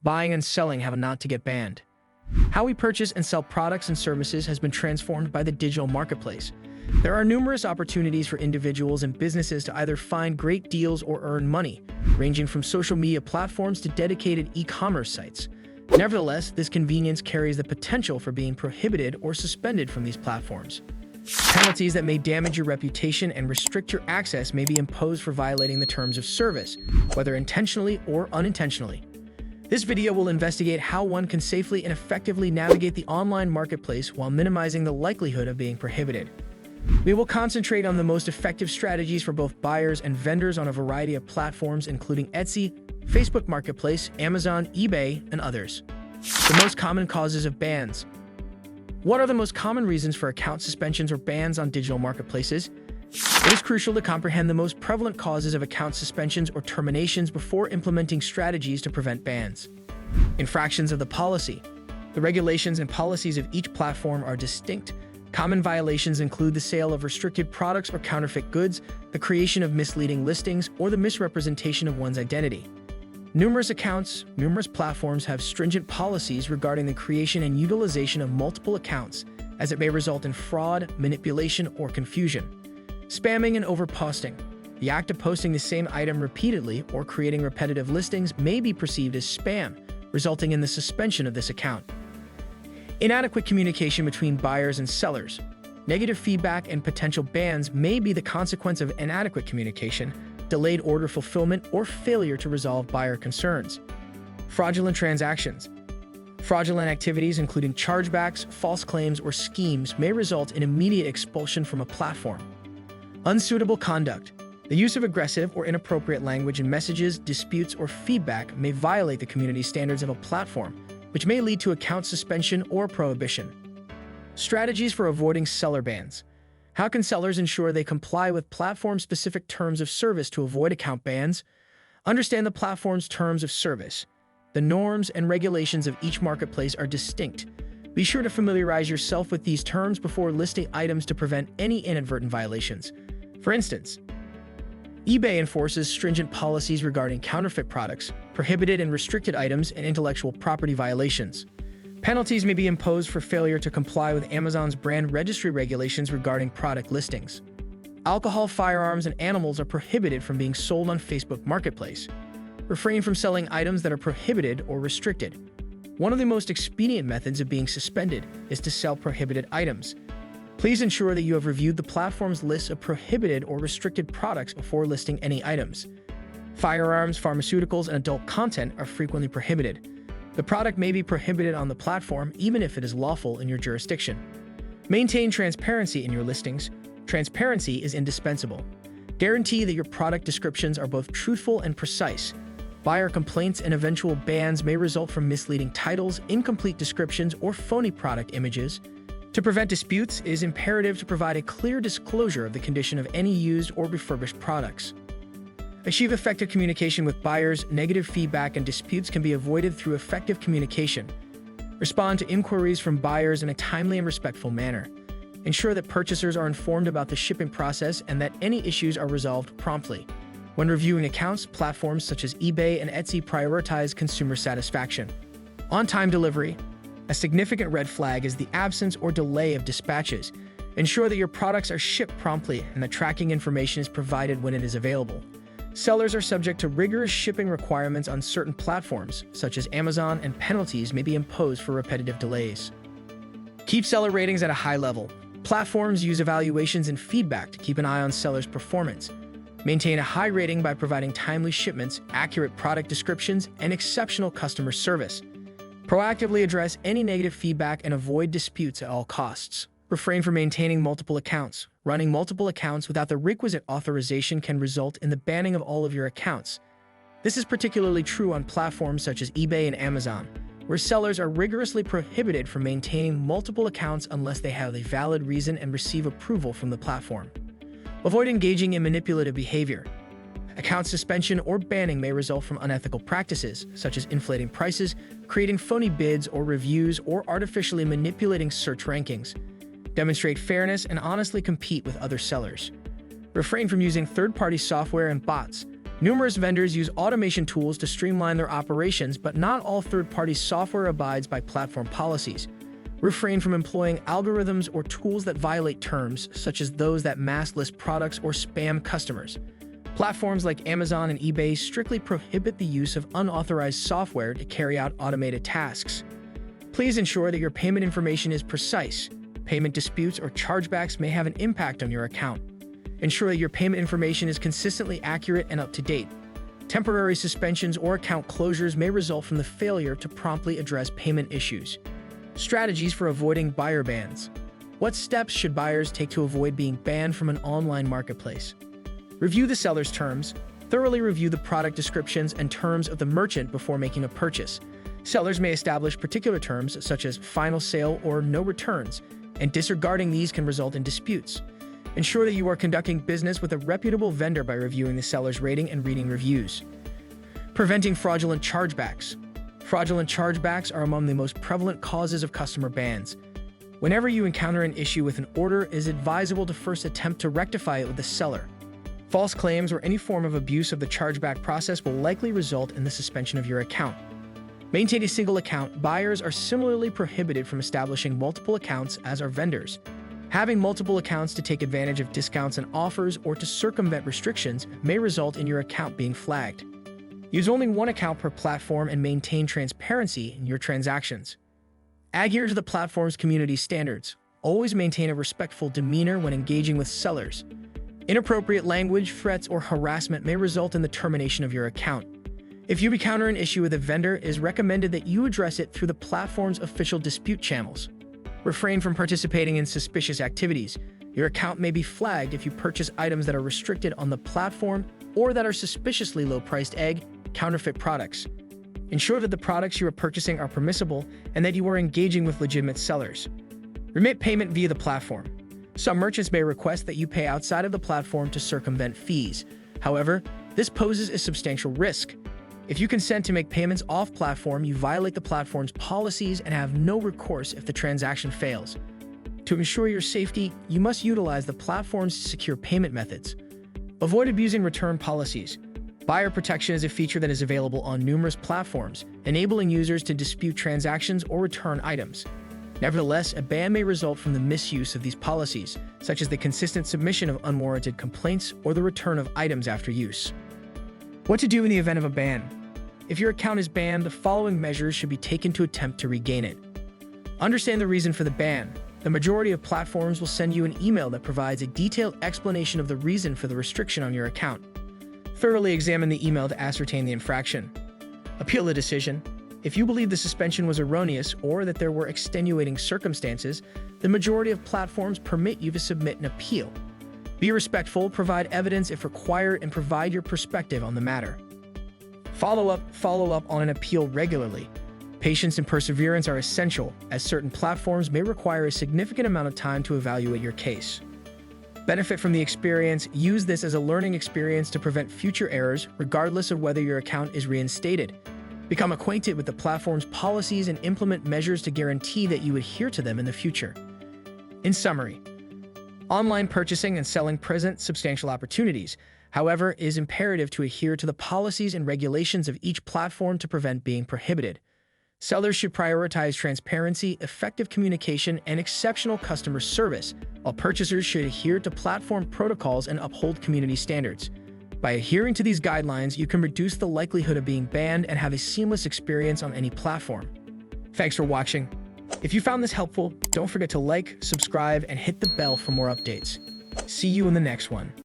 Buying and selling have not to get banned. How we purchase and sell products and services has been transformed by the digital marketplace. There are numerous opportunities for individuals and businesses to either find great deals or earn money, ranging from social media platforms to dedicated e-commerce sites. Nevertheless, this convenience carries the potential for being prohibited or suspended from these platforms. Penalties that may damage your reputation and restrict your access may be imposed for violating the terms of service, whether intentionally or unintentionally. This video will investigate how one can safely and effectively navigate the online marketplace while minimizing the likelihood of being prohibited. We will concentrate on the most effective strategies for both buyers and vendors on a variety of platforms, including Etsy, Facebook Marketplace, Amazon, eBay, and others. The most common causes of bans. What are the most common reasons for account suspensions or bans on digital marketplaces? It is crucial to comprehend the most prevalent causes of account suspensions or terminations before implementing strategies to prevent bans. Infractions of the policy. The regulations and policies of each platform are distinct. Common violations include the sale of restricted products or counterfeit goods, the creation of misleading listings, or the misrepresentation of one's identity. Numerous platforms have stringent policies regarding the creation and utilization of multiple accounts, as it may result in fraud, manipulation, or confusion. Spamming and overposting. The act of posting the same item repeatedly or creating repetitive listings may be perceived as spam, resulting in the suspension of this account. Inadequate communication between buyers and sellers. Negative feedback and potential bans may be the consequence of inadequate communication, delayed order fulfillment, or failure to resolve buyer concerns. Fraudulent transactions. Fraudulent activities, including chargebacks, false claims, or schemes, may result in immediate expulsion from a platform. Unsuitable conduct. The use of aggressive or inappropriate language in messages, disputes, or feedback may violate the community standards of a platform, which may lead to account suspension or prohibition. Strategies for avoiding seller bans. How can sellers ensure they comply with platform-specific terms of service to avoid account bans? Understand the platform's terms of service. The norms and regulations of each marketplace are distinct. Be sure to familiarize yourself with these terms before listing items to prevent any inadvertent violations. For instance, eBay enforces stringent policies regarding counterfeit products, prohibited and restricted items, and intellectual property violations. Penalties may be imposed for failure to comply with Amazon's brand registry regulations regarding product listings. Alcohol, firearms, and animals are prohibited from being sold on Facebook Marketplace. Refrain from selling items that are prohibited or restricted. One of the most expedient methods of being suspended is to sell prohibited items. Please ensure that you have reviewed the platform's list of prohibited or restricted products before listing any items. Firearms, pharmaceuticals, and adult content are frequently prohibited. The product may be prohibited on the platform even if it is lawful in your jurisdiction. Maintain transparency in your listings. Transparency is indispensable. Guarantee that your product descriptions are both truthful and precise. Buyer complaints and eventual bans may result from misleading titles, incomplete descriptions, or phony product images. To prevent disputes, it is imperative to provide a clear disclosure of the condition of any used or refurbished products. Achieve effective communication with buyers. Negative feedback and disputes can be avoided through effective communication. Respond to inquiries from buyers in a timely and respectful manner. Ensure that purchasers are informed about the shipping process and that any issues are resolved promptly. When reviewing accounts, platforms such as eBay and Etsy prioritize consumer satisfaction. On-time delivery. A significant red flag is the absence or delay of dispatches. Ensure that your products are shipped promptly and that tracking information is provided when it is available. Sellers are subject to rigorous shipping requirements on certain platforms, such as Amazon, and penalties may be imposed for repetitive delays. Keep seller ratings at a high level. Platforms use evaluations and feedback to keep an eye on sellers' performance. Maintain a high rating by providing timely shipments, accurate product descriptions, and exceptional customer service. Proactively address any negative feedback and avoid disputes at all costs. Refrain from maintaining multiple accounts. Running multiple accounts without the requisite authorization can result in the banning of all of your accounts. This is particularly true on platforms such as eBay and Amazon, where sellers are rigorously prohibited from maintaining multiple accounts unless they have a valid reason and receive approval from the platform. Avoid engaging in manipulative behavior. Account suspension or banning may result from unethical practices, such as inflating prices, creating phony bids or reviews, or artificially manipulating search rankings. Demonstrate fairness and honestly compete with other sellers. Refrain from using third-party software and bots. Numerous vendors use automation tools to streamline their operations, but not all third-party software abides by platform policies. Refrain from employing algorithms or tools that violate terms, such as those that mass list products or spam customers. Platforms like Amazon and eBay strictly prohibit the use of unauthorized software to carry out automated tasks. Please ensure that your payment information is precise. Payment disputes or chargebacks may have an impact on your account. Ensure that your payment information is consistently accurate and up to date. Temporary suspensions or account closures may result from the failure to promptly address payment issues. Strategies for avoiding buyer bans. What steps should buyers take to avoid being banned from an online marketplace? Review the seller's terms. Thoroughly review the product descriptions and terms of the merchant before making a purchase. Sellers may establish particular terms such as final sale or no returns, and disregarding these can result in disputes. Ensure that you are conducting business with a reputable vendor by reviewing the seller's rating and reading reviews. Preventing fraudulent chargebacks. Fraudulent chargebacks are among the most prevalent causes of customer bans. Whenever you encounter an issue with an order, it is advisable to first attempt to rectify it with the seller. False claims or any form of abuse of the chargeback process will likely result in the suspension of your account. Maintain a single account. Buyers are similarly prohibited from establishing multiple accounts as are vendors. Having multiple accounts to take advantage of discounts and offers or to circumvent restrictions may result in your account being flagged. Use only one account per platform and maintain transparency in your transactions. Adhere to the platform's community standards. Always maintain a respectful demeanor when engaging with sellers. Inappropriate language, threats, or harassment may result in the termination of your account. If you encounter an issue with a vendor, it is recommended that you address it through the platform's official dispute channels. Refrain from participating in suspicious activities. Your account may be flagged if you purchase items that are restricted on the platform or that are suspiciously low-priced counterfeit products. Ensure that the products you are purchasing are permissible and that you are engaging with legitimate sellers. Remit payment via the platform. Some merchants may request that you pay outside of the platform to circumvent fees. However, this poses a substantial risk. If you consent to make payments off-platform, you violate the platform's policies and have no recourse if the transaction fails. To ensure your safety, you must utilize the platform's secure payment methods. Avoid abusing return policies. Buyer protection is a feature that is available on numerous platforms, enabling users to dispute transactions or return items. Nevertheless, a ban may result from the misuse of these policies, such as the consistent submission of unwarranted complaints or the return of items after use. What to do in the event of a ban? If your account is banned, the following measures should be taken to attempt to regain it. Understand the reason for the ban. The majority of platforms will send you an email that provides a detailed explanation of the reason for the restriction on your account. Thoroughly examine the email to ascertain the infraction. Appeal the decision. If you believe the suspension was erroneous or that there were extenuating circumstances, the majority of platforms permit you to submit an appeal. Be respectful, provide evidence if required, and provide your perspective on the matter. Follow up on an appeal regularly. Patience and perseverance are essential, as certain platforms may require a significant amount of time to evaluate your case. Benefit from the experience. Use this as a learning experience to prevent future errors, regardless of whether your account is reinstated. Become acquainted with the platform's policies and implement measures to guarantee that you adhere to them in the future. In summary, online purchasing and selling present substantial opportunities. However, it is imperative to adhere to the policies and regulations of each platform to prevent being prohibited. Sellers should prioritize transparency, effective communication, and exceptional customer service, while purchasers should adhere to platform protocols and uphold community standards. By adhering to these guidelines, you can reduce the likelihood of being banned and have a seamless experience on any platform. Thanks for watching. If you found this helpful, don't forget to like, subscribe, and hit the bell for more updates. See you in the next one.